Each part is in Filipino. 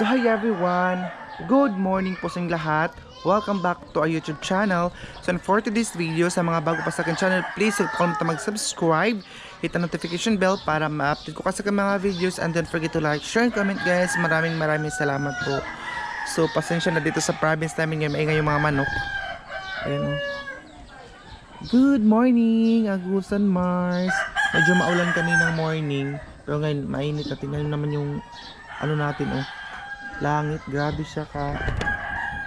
So hi everyone! Good morning po sa inyong lahat. Welcome back to our YouTube channel. So for today's video, sa mga bago pa sa akin channel, please huwag po kalimutan mag-subscribe, hit the notification bell para ma-update ko kasi mga videos, and don't forget to like, share, and comment guys. Maraming salamat po. So pasensya na dito sa province namin ngayon, maingay yung mga manok. Ayan o. Good morning, Agusan Mars. Medyo maulan kaninang morning, pero ngayon mainit na. Tingnan naman yung ano natin oh. Langit, grabe siya ka.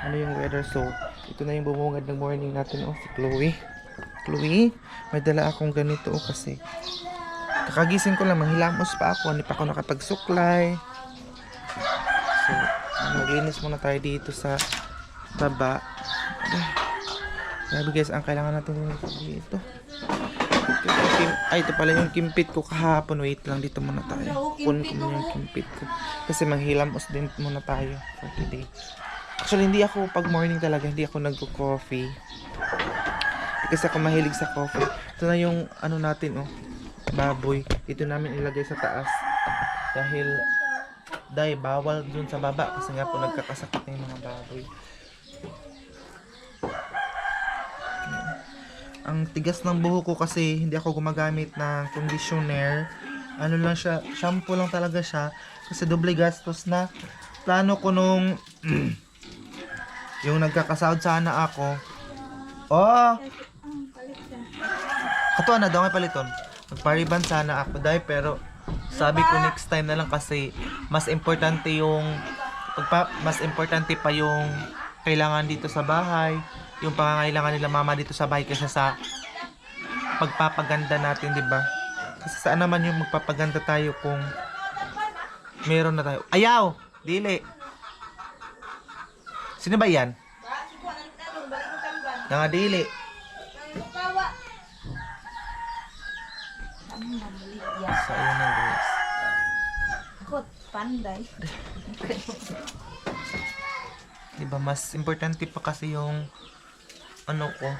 Ano yung weather. So ito na yung bumungad ng morning natin oh, si Chloe. Chloe, may dala akong ganito oh, kasi kakagising ko lang, manghilamos pa ako, hindi pa ako nakapagsuklay. So maglinis muna tayo dito sa baba. Grabe guys, ang kailangan natin dito. Ay, ito pala yung kimpit ko kahapon. Wait lang, dito muna tayo. Kunin ko muna yung kimpit ko. Kasi manghilamos din muna tayo for today. Actually, hindi ako pag morning talaga, hindi ako nagko-coffee. Kasi ako mahilig sa coffee. Ito na yung ano natin, oh, baboy. Ito namin ilagay sa taas. Dahil bawal dun sa baba. Kasi nga po nagkakasakit na yung mga baboy. Ang tigas ng buhok ko kasi hindi ako gumagamit ng conditioner. Ano lang siya, shampoo lang talaga siya. Kasi doble gastos na. Plano ko nung yung nagkakasahod sana ako. Oh! Kato na daw, may paliton. Magpariban sana ako dahil, pero sabi ko next time na lang kasi mas importante pa yung kailangan dito sa bahay, yung pangangailangan nila mama dito sa bahay kaysa sa pagpapaganda natin, di ba? Kasi saan naman yung magpapaganda tayo kung meron na tayo. Ayaw! Dili! Sino ba yan? Nga dili. So, ayun na guys. Kot, panday. Diba, mas importante pa kasi yung ano ko.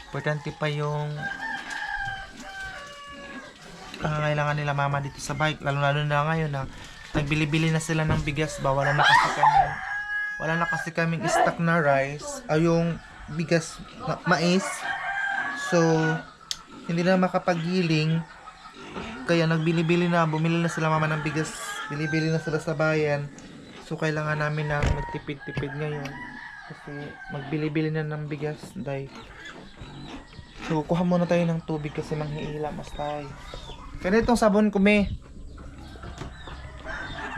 Importante pa yung kailangan nila mama dito sa bike. Lalo na ngayon na nagbili-bili na sila ng bigas ba. Wala na kasi kaming stock na rice. Ay yung bigas na mais. So hindi na makapagiling. Kaya bumili na sila mama ng bigas. Bili-bili na sila sa bayan. So kailangan namin na magtipid-tipid ngayon. Kasi magbili-bili na ng bigas, day. So kuha muna tayo ng tubig kasi manghihilamas tayo. Kaya itong sabon ko, me.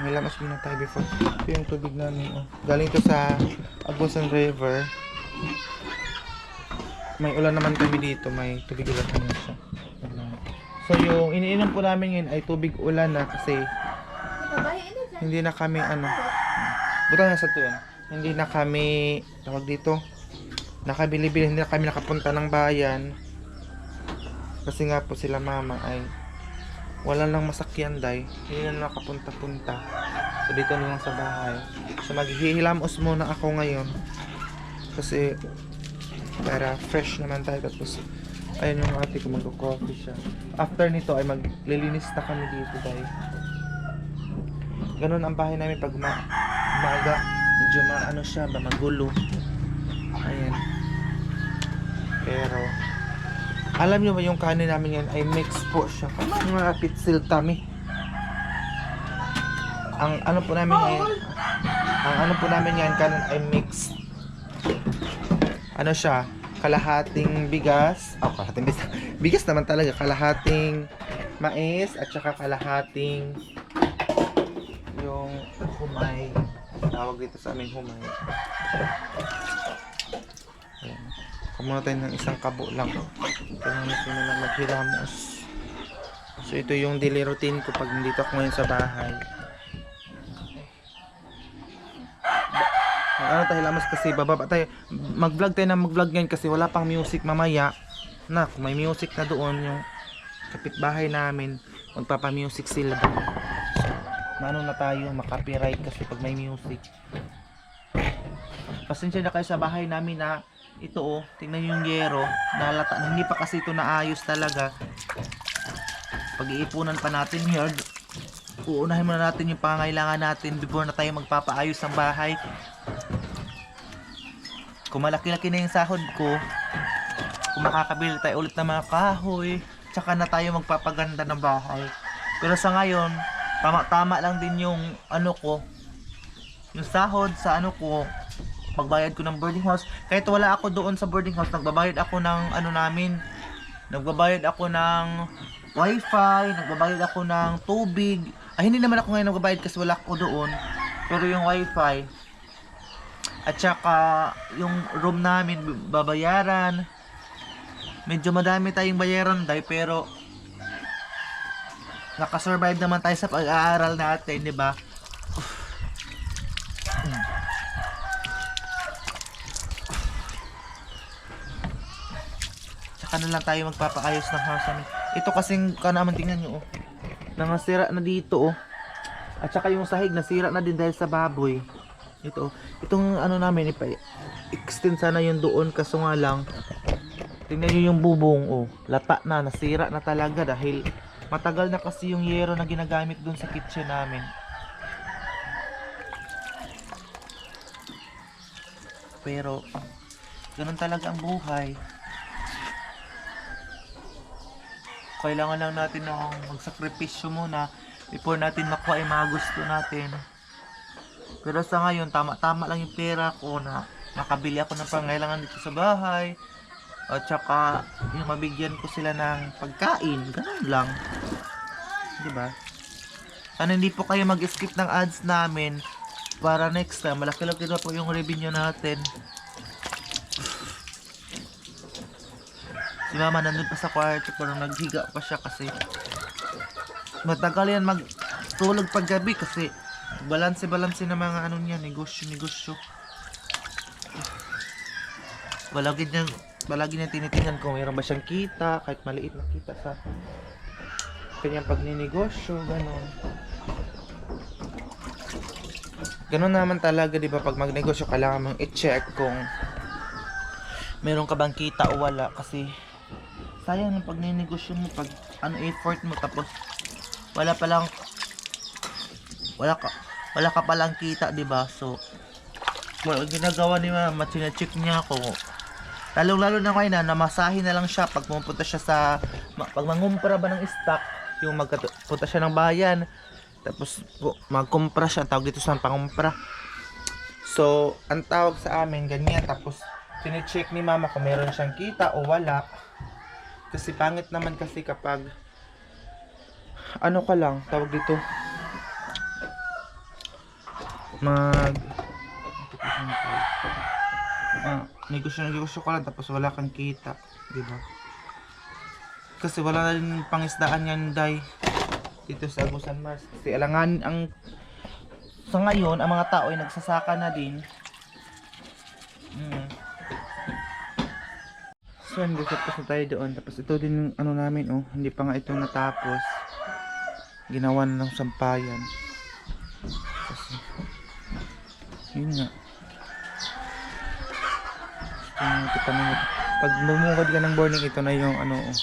Manghilamas muna tayo before. Ito yung tubig namin. Oh. Galing to sa Agusan River. May ulan naman kami dito. May tubig ulan naman siya. So yung iniinom po namin ngayon ay tubig ulan na kasi hindi na kami butang na sa to yan. Hindi na kami tawag dito nakabili-bili, hindi na kami nakapunta ng bayan kasi nga po sila mama ay wala nang masakyan day, hindi na nakapunta-punta. So dito na lang sa bahay. So maghihilamos muna ako ngayon kasi para fresh naman tayo. Tapos ayun yung ate ko, mag-coffee siya. After nito ay maglilinis na kami dito day. Ganun ang bahay namin pag umaga. Medyo maano siya ba, magulo. Ayan. Pero alam nyo ba yung kanin namin yan ay mix po siya. Mga pitsil tummy. Ang ano po namin yan kanin ay mix. Ano siya? Kalahating bigas. Kalahating bigas. Bigas naman talaga. Kalahating mais at saka kalahating yung humay. Tawag dito sa amin humay. Ayan. Kumuna tayo ng isang kabo lang. Kailangan natin na lang maghilamos. So ito yung daily routine ko pag nandito ako ngayon sa bahay. Ano tayo hilamos kasi bababa tayo. Mag-vlog tayo na mag-vlog ngayon kasi wala pang music mamaya. Na kung may music na doon yung kapitbahay namin, magpapa-music sila doon. Maano na tayo, makapiright kasi pag may music. Pasensya na kayo sa bahay namin na ito oh, tingnan yung yero, nalata, hindi pa kasi ito naayos talaga. Pag-iipunan pa natin here. uunahin muna natin yung pangangailangan natin before na tayo magpapaayos ng bahay. Kung malaki-laki na yung sahod ko, kung makakabili tayo ulit ng mga kahoy, tsaka na tayo magpapaganda ng bahay. Pero sa ngayon, tama lang din yung ano ko, yung sahod sa ano ko, pagbayad ko ng boarding house. Kahit wala ako doon sa boarding house, nagbabayad ako ng ano namin, nagbabayad ako ng wifi, nagbabayad ako ng tubig. Ay, hindi naman ako ngayon nagbabayad kasi wala ako doon. Pero yung wifi, at saka yung room namin, babayaran. Medyo madami tayong bayaran dahil, pero nakasurvive naman tayo sa pag-aaral natin, di ba? Tsaka na lang tayo magpapaayos ng house namin. Ito kasing kanaman, tingnan nyo, oh. Nangasira na dito, oh. At saka yung sahig nasira na din dahil sa baboy. Ito, oh. Itong ano namin, extend sana yung doon, kaso nga lang, tingnan nyo yung bubong, oh. Lata na, nasira na talaga dahil matagal na kasi yung yero na ginagamit doon sa kitchen namin. Pero ganun talaga ang buhay. Kailangan lang natin ng magsakripisyo muna before natin makuha yung mga gusto natin. Pero sa ngayon, tama-tama lang yung pera ko na makabili ako ng pangailangan dito sa bahay. At saka yung mabigyan ko sila ng pagkain, ganun lang. Diba? Sana hindi po kayo mag-skip ng ads namin para next time malaki-laki na po yung revenue natin. Si mama nandun pa sa kwarto pero naghiga pa siya kasi matagal yan magtulog paggabi kasi balanse ng mga ano niya, negosyo. Palagi niya tinitingnan kung mayroon ba siyang kita, kahit maliit na kita sa kanyang pagninegosyo, gano'n. Gano'n naman talaga, di ba, pag magnegosyo, kailangan mong i-check kung meron ka bang kita o wala, kasi sayang ng pagninegosyo mo, pag ano effort mo, tapos wala ka palang kita, di ba? So, well, ginagawa ni mama, chine-check niya ako. Lalo na ngayon na namasahin na lang siya pag pumunta siya sa pag mangumpra ba ng stock, yung magpunta siya ng bayan, tapos magkumpra siya, tawag dito sa pangumpra. So, ang tawag sa amin ganyan, tapos chine-check ni mama kung meron siyang kita o wala. Kasi pangit naman kasi kapag ano ka lang, tawag dito negosyo ka lang tapos wala kang kita, di ba? Kasi wala na rin pangisdaan yan, day, dito sa Agusan Mars. Kasi alangan sa ngayon ang mga tao ay nagsasaka na din. So, hindi tapos na tayo doon. Tapos ito din yung ano namin, oh, hindi pa nga ito natapos. Ginawa na ng sampayan. Kasi yun nga. Pag bumungkod ka ng boarding, ito na yung ano, oh,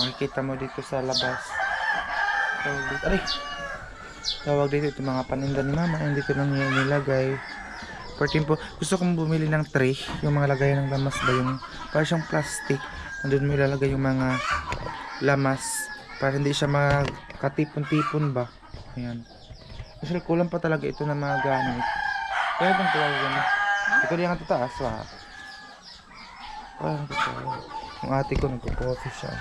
makikita mo dito sa labas. Tawag dito ito mga paninda ni mama. Dito lang yung nilagay. Po, gusto kong bumili ng tray, yung mga lagayan ng lamas ba, yung para siyang plastic. Nandun mo ilalagay yung mga lamas para hindi siya makatipon-tipon ba. Ayan. Actually, kulang pa talaga ito na mga gamit. Kaya itong tawag na. Ito rin ang tataas, ha? Yung ate ko nagko-coffee siya.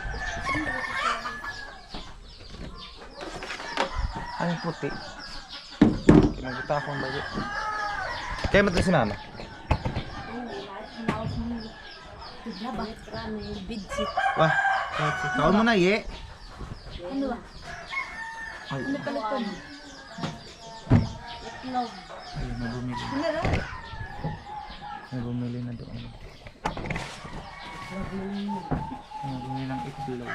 Ay, puti. Kinaguta akong bagay. Kaya mo ito si mama? Wah, kaon mo na, ye. Ano ba? Ano pala ito? Itlog. Ay, nabumili. Nabumili na doon. Nabumili ng itlog.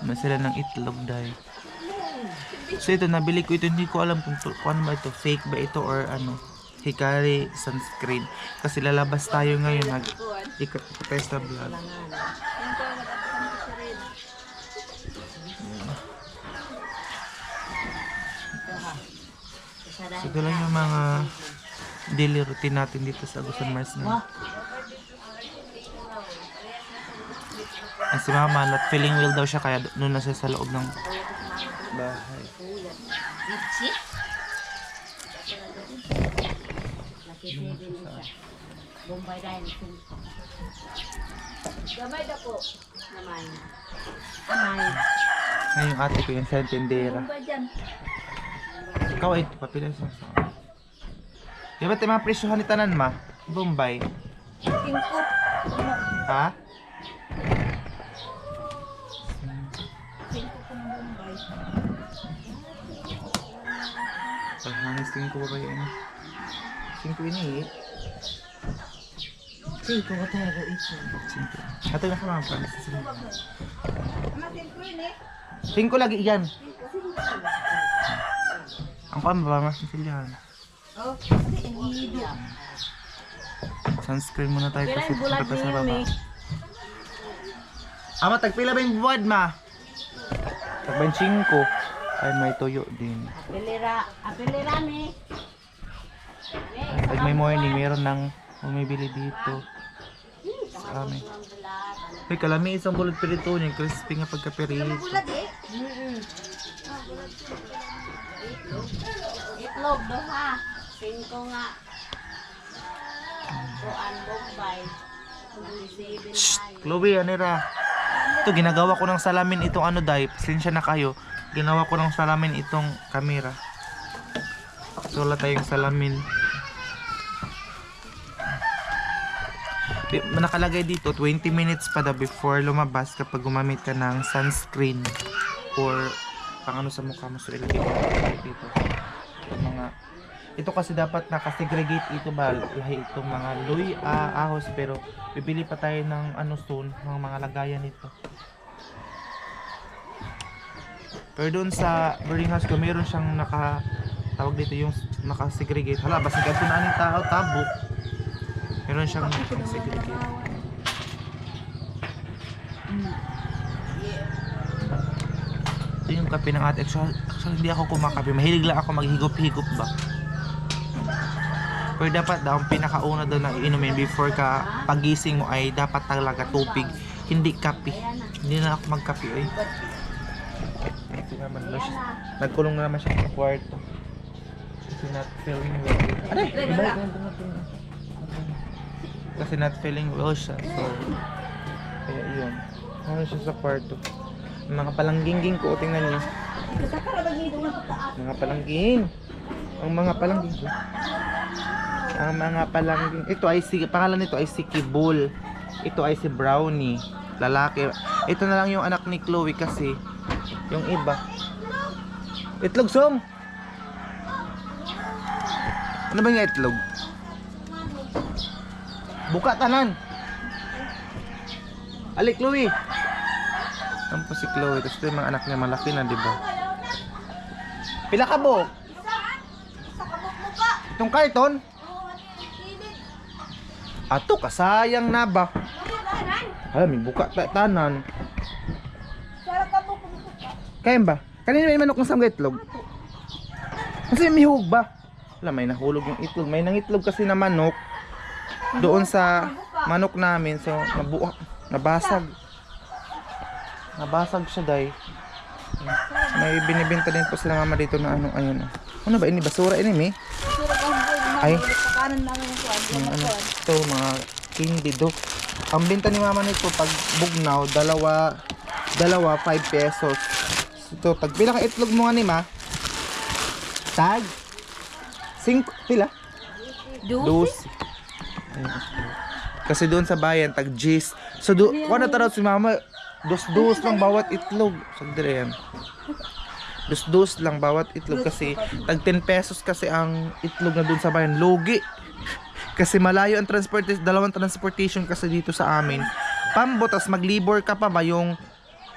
May sila ng itlog dahil. So ito, nabili ko ito. Hindi ko alam kung ano ba ito. Fake ba ito or ano. Hikari sunscreen. Kasi lalabas tayo ngayon. Ikot-test na vlog. So ito lang yung mga daily routine natin dito sa Agusan Mars na. Ang si Mama, not feeling well daw siya kaya doon na siya sa loob ng bahay. Gamay na po. Naman. Ngayon yung ate ko yung sentendera. Bombay dyan. Ikaw ay papilas mo sa. Di ba tayo mga presyohan ni Tanan ma? Bombay. Tingkop. Ha? Tingkop ko ng Bombay. Hangis tingin ko ba yun? Tingin ko ini eh. Tingkop ko talaga ito. Ito na ka mga promise. Ama, tingkop yun eh. Tingin ko lagi yan. Ang paan ba mas masilyan? Oh, kasi inihido. Sunscreen muna tayo kasi Bulag punta sa niya baba. eh. Ama, tagpila ba yung buwad ma? Tagbanching ko. Ay, may tuyo din. Apelera ni. Pag may morning, meron nang bumibili dito. Sa amin. Uy, kalami isang bulot pirito niya. Crispy nga pagka-pirito. Bulag eh. Itlog do ha. Tingko nga. Kuan Bombay. Shh! Chloe, anira. Ito, ginagawa ko ng salamin itong ano, Dai. Pasensya na kayo. Ginawa ko ng salamin itong kamera. So, wala tayong salamin. Nakalagay dito 20 minutes pa daw before lumabas kapag gumamit ka ng sunscreen or pang ano sa mukha mo. So, ilagay ko dito. Ito kasi dapat nakasegregate ito ba lahi itong mga luy, ahos, pero bibili pa tayo ng ano soon, ng mga lagayan nito. Pero doon sa boarding house ko meron siyang tawag dito yung nakasegregate. Hala, basta kasi na aning tao tabok. Meron siyang nakasegregate. Ito yung kape ng ate. Actually hindi ako kumakape. Mahilig lang ako maghigop-higop ba. Pero dapat daw, ang pinakauna daw na iinumin before ka pagising mo ay dapat talaga tubig, hindi kape. Hindi na ako magkape eh. Ito naman daw siya. Nagkulong na naman siya sa kwarto. Kasi not feeling well. Aray! Kasi not feeling well siya. So, kaya yun. Ano siya sa kwarto. Mga palangging ko, tingnan niyo. Mga palangging. Ang mga palangging ko. Ang mga palangging. Ito ay si, pangalan nito ay si Kibul. Ito ay si Brownie. Lalaki. Ito na lang yung anak ni Chloe kasi yung iba. Itlog song. Ano ba yung itlog? Buka tanan. Ali Chloe. Ano po si Chloe? Tapos ito yung mga anak niya malaki na, di ba? Pila ka bo? Itong karton? Ato kasayang na ba? Alam, may buka tanan. Kaya ba? Kanina may manok ng samga itlog. Kasi may hug ba? Alam, may nahulog yung itlog. May nangitlog kasi na manok doon sa manok namin. So, nabasag. Nabasag siya, day. May binibenta din po sila mama dito na ano, ayun. Ano ba ini? Basura ini, mi? Ay. Ano, ito, mga candy do. Ang benta ni mama nito pag bugnaw, dalawa 5 pesos. Ito, tag pila ka itlog mo nga ni ma? Tag 5 pila? 12. Kasi doon sa bayan tag G's. So kuno tara si mama, dos lang bawat itlog. Sagdire yan. Dos lang bawat itlog kasi tag 10 pesos kasi ang itlog na doon sa bayan. Lugi. Kasi malayo ang dalawang transportation kasi dito sa amin. Pambot, tas maglibor ka pa ba yung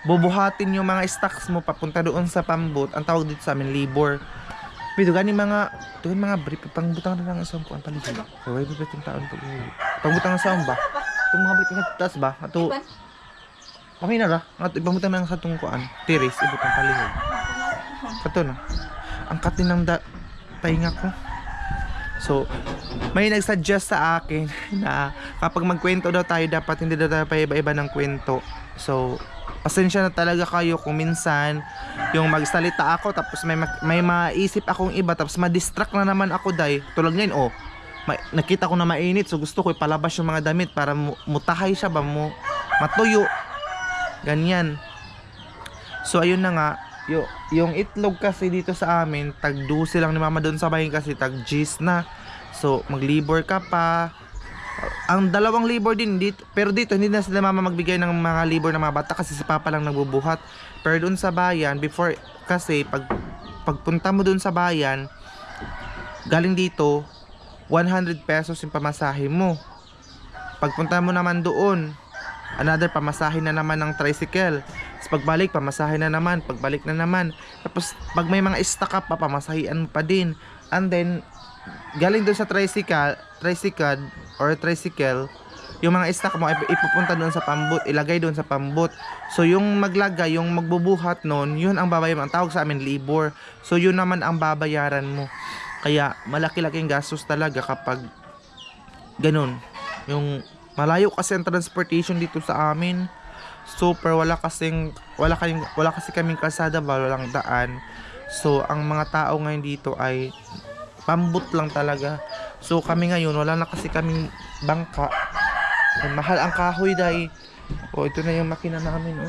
bubuhatin yung mga stocks mo papunta doon sa pambot. Ang tawag dito sa amin, libor. Pero gani mga brief, pangbutang na lang isang kuan paligid. Kaya ba itong taon pag pangbutang sa ba? Itong mga brief na taas ba? Ato, kami na ra. Ato, ipambutang na lang sa itong kuan. Tiris, ibutang paligid. Kato na. Ang katin ng pahinga ko. So, may nagsuggest sa akin na kapag magkwento daw tayo, dapat hindi daw tayo paiba-iba ng kwento. So, pasensya na talaga kayo kung minsan yung magsalita ako tapos may maisip akong iba tapos ma-distract na naman ako dahil tulad ngayon, nakita ko na mainit so gusto ko ipalabas yung mga damit para mutahay siya ba, matuyo. Ganyan. So, ayun na nga. Yung itlog kasi dito sa amin, tag 12 lang ni mama doon sa bahay kasi tag G's na. So, mag-libor ka pa. Ang dalawang libor din dito, pero dito hindi na sila mama magbigay ng mga libor ng mga bata kasi si papa lang nagbubuhat. Pero doon sa bayan, before kasi pagpunta mo doon sa bayan, galing dito 100 pesos yung pamasahe mo. Pagpunta mo naman doon, another pamasahe na naman ng tricycle. Tapos pagbalik, pamasahe na naman. Pagbalik na naman. Tapos pag may mga stock up pa, pamasahian mo pa din. And then, galing doon sa tricycle, yung mga stock mo ipupunta doon sa pambot, ilagay doon sa pambot. So yung maglagay, yung magbubuhat noon, yun ang babayaran. Ang tawag sa amin, libor. So yun naman ang babayaran mo. Kaya malaki-laking gastos talaga kapag ganun. Yung malayo kasi ang transportation dito sa amin. Super, wala kasi kaming kalsada ba, walang daan. So ang mga tao ngayon dito ay pambot lang talaga. So kami ngayon wala na kasi kaming bangka. Ay, mahal ang kahoy dahil. Ito na yung makina namin.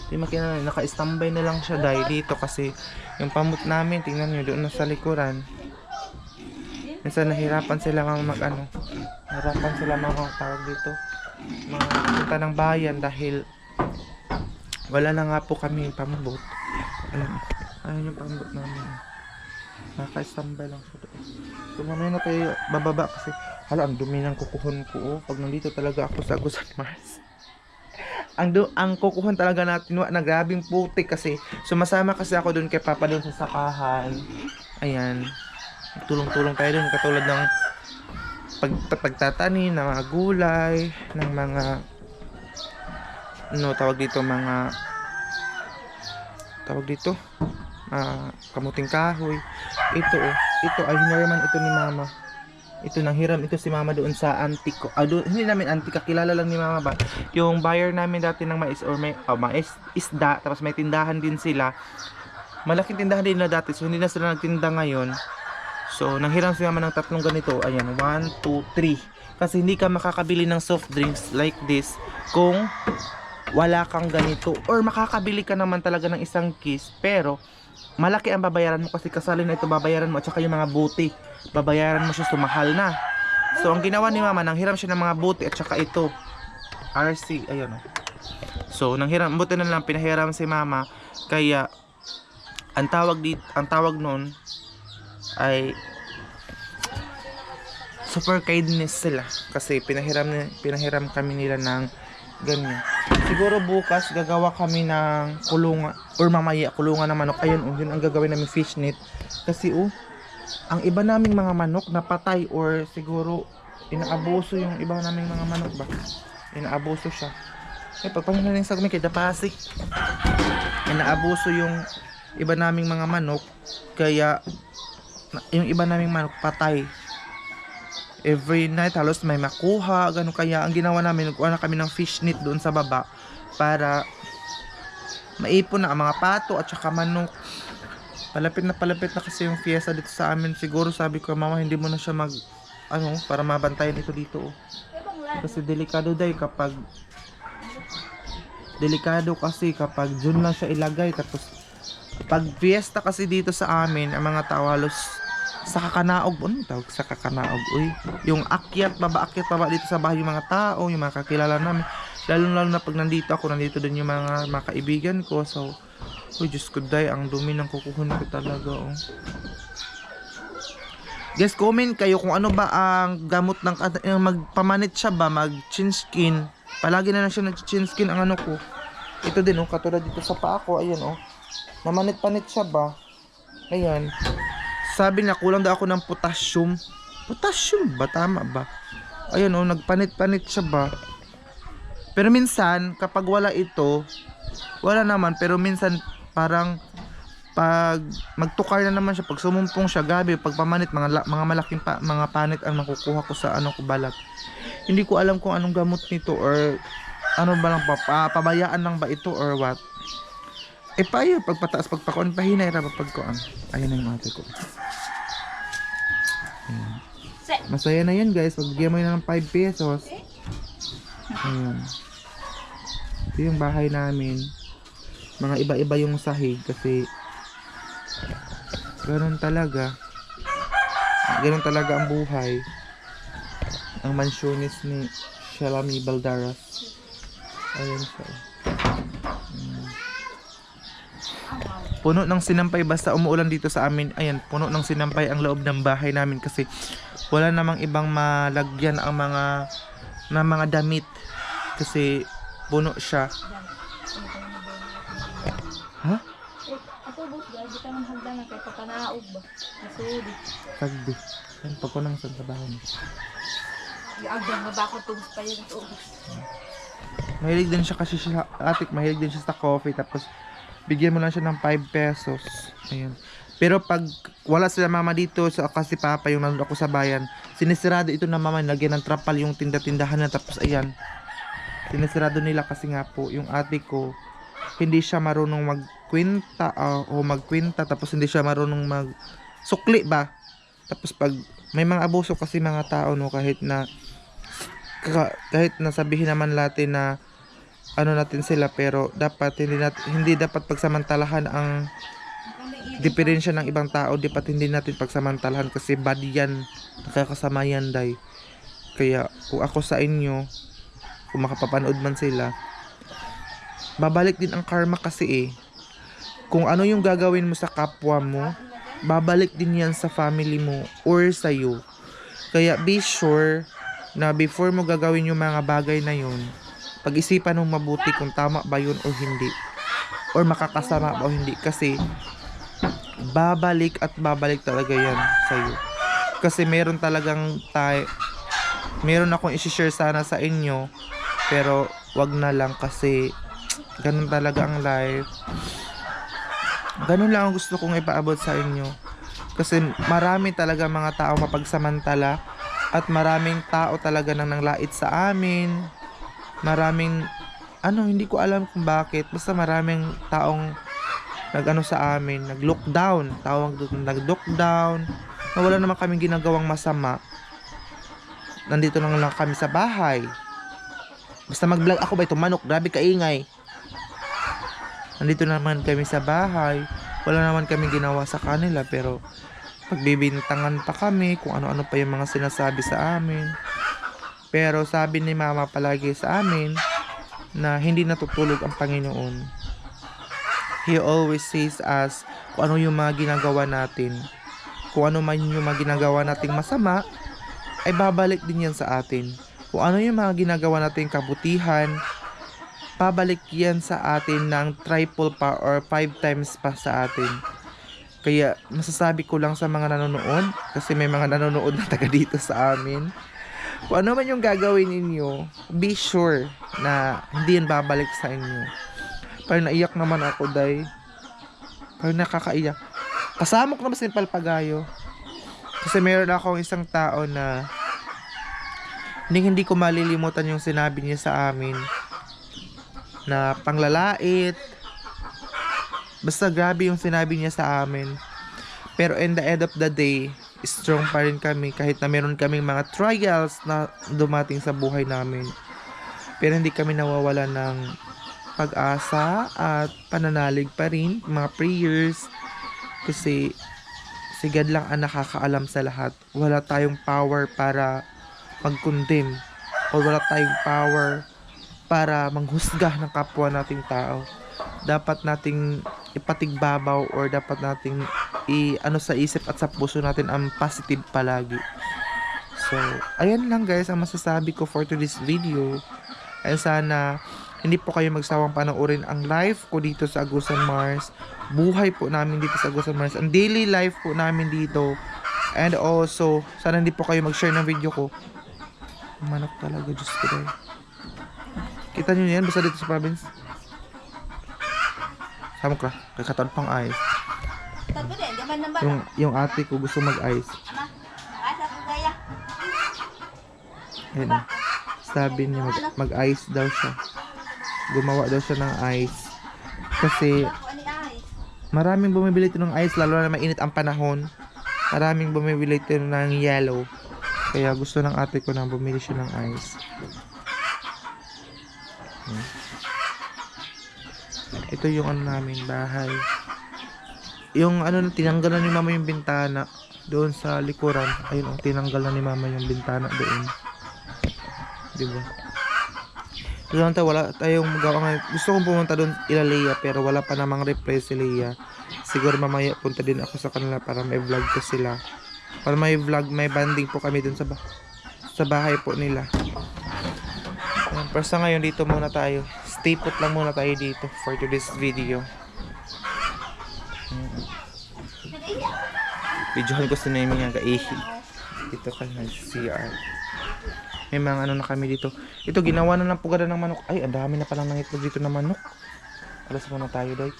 Yung makina namin naka-standby na lang siya dahil dito kasi yung pambot namin, tingnan nyo doon na sa likuran. Minsan nahirapan sila nahirapan sila tawag dito, mga punta ng bayan dahil wala na nga po kami pambot. Ayun yung pambot namin. Naka-standby lang siya doon. So mamaya na tayo bababa kasi ang dumi ng kukuhon ko. Pag nandito talaga ako sa Agusan Mars, ang kukuhon talaga natin na grabing putik kasi sumasama kasi ako doon kay papa doon sa sakahan. Ayan, tulong-tulong tayo doon katulad ng pagtatanim ng mga gulay, ng mga kamuting kahoy. Ito ay hiniraman ito ni mama. Ito nanghiram ito si mama doon sa auntie ko. Hindi namin auntie, kakilala lang ni mama ba. Yung buyer namin dati ng mais or mais isda, tapos may tindahan din sila. Malaking tindahan din na dati, so hindi na sila nagtinda ngayon. So nanghiram si mama ng 3 ganito. Ayan, 1, 2, 3. Kasi hindi ka makakabili ng soft drinks like this kung wala kang ganito. Or makakabili ka naman talaga ng isang case, pero malaki ang babayaran mo kasi kasali na ito babayaran mo at saka yung mga buti. Babayaran mo siya, sumahal na. So ang ginawa ni mama, nanghiram siya ng mga buti at saka ito RC, ayun o. So nanghiram, buti na lang pinahiram si mama. Kaya ang tawag noon ay super kindness sila kasi pinahiram kami nila ng ganyan. Siguro bukas gagawa kami ng kulungan or mamaya kulungan ng manok. Ayun yun ang gagawin namin, fish net. Kasi ang iba naming mga manok napatay or siguro inaabuso yung iba naming mga manok ba. Inaabuso siya. Pagpahinga rin sa kami kay Dapasik. Inaabuso yung iba naming mga manok kaya yung iba naming manok patay. Every night halos may makuha, ganun. Kaya ang ginawa namin, nagkuha na kami ng fish net doon sa baba para maipon na ang mga pato at saka manok. Palapit na kasi yung fiesta dito sa amin. Siguro sabi ko, mama, hindi mo na siya para mabantayan ito dito. Kasi delikado kapag June lang siya ilagay. Tapos pag fiesta kasi dito sa amin, ang mga tao halos sa kakanaog. Ano tawag sa kakanaog? Yung akyat baba dito sa bahay yung mga tao, yung mga kakilala namin. Lalo na pag nandito din yung mga kaibigan ko. So, Diyos ko day, ang dumi ng kukuhon ko talaga. Guys, comment kayo kung ano ba ang gamot ng magpamanit siya ba, mag-chin skin. Palagi na lang siya nag-chin skin ang ano ko. Ito din katulad dito sa paa ko, ayan namanit-panit siya ba. Ayan. Sabi niya kulang daw ako ng potassium. Potassium ba? Tama ba? Ayan nagpanit-panit siya ba. Pero minsan kapag wala ito, wala naman, pero minsan parang pag magtukar na naman siya, pag sumumpong siya, gabi, pag pamanit, mga malaking mga panit ang makukuha ko sa ano ko balat. Hindi ko alam kung anong gamot nito or ano ba lang, pabayaan lang ba ito or what. Eh payo, pagpataas, pagpakuan, pahinay ra pagkuan. Ayun na yung ate ko. Ayan. Masaya na yan guys, magbigyan mo na ng 5 pesos. Ayan. Ito yung bahay namin. Mga iba-iba yung sahig kasi ganun talaga ang buhay. Ang mansyonis ni Shalami Baldaras. Ayun siya. Puno ng sinampay basta umuulan dito sa amin. Ayan, puno ng sinampay ang loob ng bahay namin kasi wala namang ibang malagyan ang mga damit kasi puno siya. Ha? Ako bus guys, di ka nang hagdan na kay pagkanaog ba? Nasudi. Tagdi. Yan, pagkunang sa trabaho niya. Agdan nga ba ako tubos pa yun at ubos. Mahilig din siya kasi siya, atik, mahilig din siya sa coffee tapos bigyan mo lang siya ng 5 pesos. Ayan. Pero pag wala sila mama dito so kasi papa yung nandun ako sa bayan, sinisirado ito na mama, lagyan ng trapal yung tinda-tindahan na tapos ayan. Sinisirado nila kasi nga po yung ate ko hindi siya marunong magkwenta o magkwenta tapos hindi siya marunong magsukli ba. Tapos pag may mga abuso kasi mga tao no kahit na sabihin naman natin na ano natin sila pero dapat hindi dapat pagsamantalahan ang diferensya ng ibang tao, dapat hindi natin pagsamantalahan kasi bad yan, nakakasama yan day. Kaya kung ako sa inyo, kung makapapanood man sila, babalik din ang karma kasi kung ano yung gagawin mo sa kapwa mo, babalik din yan sa family mo or sa'yo. Kaya be sure na before mo gagawin yung mga bagay na yun, pag-isipan mong mabuti kung tama ba yun o hindi or makakasama ba o hindi kasi babalik at babalik talaga yan sa'yo. Kasi meron akong isi-share sana sa inyo pero wag na lang kasi ganun talaga ang life. Ganun lang ang gusto kong ipaabot sa inyo kasi marami talaga mga tao mapagsamantala at maraming tao talaga nang nanglait sa amin. Maraming hindi ko alam kung bakit, basta maraming taong nag-ano sa amin, nag-lockdown, nag-lockdown, na wala naman kaming ginagawang masama. Nandito lang kami sa bahay. Basta mag-vlog ako ba ito, manok, grabe kaingay. Nandito naman kami sa bahay, wala naman kaming ginawa sa kanila, pero pagbibintangan pa kami kung ano-ano pa yung mga sinasabi sa amin. Pero sabi ni mama palagi sa amin na hindi natutulog ang Panginoon. He always says us kung ano yung mga ginagawa natin. Kung ano man yung mga ginagawa nating masama, ay babalik din yan sa atin. Kung ano yung mga ginagawa nating kabutihan, babalik yan sa atin ng triple pa or 5 times pa sa atin. Kaya masasabi ko lang sa mga nanonood, kasi may mga nanonood na taga dito sa amin, kung ano man yung gagawin ninyo, be sure na hindi yan babalik sa inyo. Parang naiyak naman ako, day. Parang nakakaiyak. Kasamok naman si Palpagayo. Kasi meron akong isang tao na hindi ko malilimutan yung sinabi niya sa amin na panglalait. Basta grabe yung sinabi niya sa amin. Pero in the end of the day, strong pa rin kami kahit na meron kaming mga trials na dumating sa buhay namin. Pero hindi kami nawawala ng pag-asa at pananalig pa rin, mga prayers, kasi si God lang ang nakakaalam sa lahat. Wala tayong power para mag-condemn o wala tayong power para manghusga ng kapwa nating tao. Dapat nating ipatigbabaw or dapat nating sa isip at sa puso natin ang positive palagi. So, ayan lang guys ang masasabi ko for today's video. Ay sana hindi po kayo magsawang panoorin ang live ko dito sa Agusan Mars. Buhay po namin dito sa Agusan Mars. Ang daily life po namin dito. And also, sana hindi po kayo mag-share ng video ko. Manok talaga, Diyos ko dahil. Kita nyo yan, basta dito sa province. Samok ka, kay katawan pang ayos. Yung ate ko gusto mag-ice. Ayun. Sabi niya mag-ice daw siya. Gumawa daw siya ng ice. Kasi maraming bumibili ito ng ice, lalo na mainit ang panahon. Maraming bumibili ito ng yellow. Kaya gusto ng ate ko na bumili siya ng ice. Ito yung ano namin, bahay. Yung ano, tinanggal na ni mama yung bintana doon sa likuran. Ayun, tinanggal na ni mama yung bintana doon. Diba? Doon tayo, wala tayong magawa ngayon. Gusto kong pumunta doon ila Leia, pero wala pa namang reply si Leia. Siguro mamaya punta din ako sa kanila para may vlog ko sila. Para may vlog, may banding po kami doon sa bahay po nila. Pero sa ngayon, dito muna tayo. Stay put lang muna tayo dito for today's video. Videohan ko si Nemi nga kaihi. Dito ka na CR. May mga ano na kami dito. Ito, ginawa na ng pugada ng manok. Ay, ang dami na palang nangitlog dito na manok. Alas muna tayo, doy.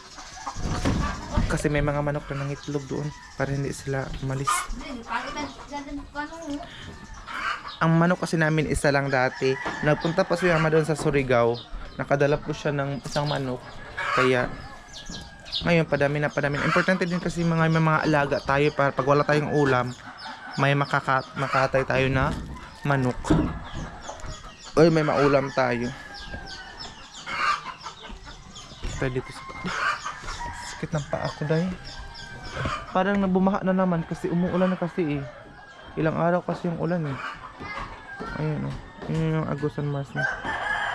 Kasi may mga manok na nangitlog doon para hindi sila umalis. Ang manok kasi namin isa lang dati. Nagpunta pa si mama doon sa Surigao. Nakadala po siya ng isang manok. Kaya ngayon padami na padami. Importante din kasi may mga alaga tayo para pag wala tayong ulam, may makatay tayo na manok. Oy, may maulam tayo. Pwede ko sakit ng paa ko dahil. Parang nabumaha na naman kasi umuulan na kasi eh. Ilang araw kasi yung ulan eh. Ayun oh. Yun yung Agusan Mars na.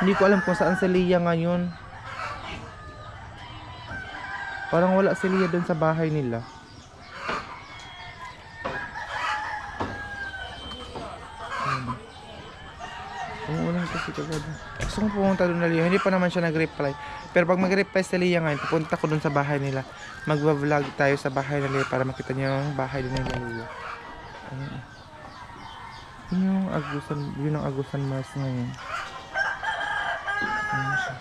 Hindi ko alam kung saan si Leia ngayon. Parang wala si Leia doon sa bahay nila. Umuulan kasi kagad. Gusto kong pumunta doon na Leia. Hindi pa naman siya nag-reply. Pero pag mag-reply si Leia ngayon, pupunta ko doon sa bahay nila. Magva-vlog tayo sa bahay nila para makita niyo yung bahay din nila Leia. Ayun. Yun yung Agusan Mars ngayon. Ayun siya.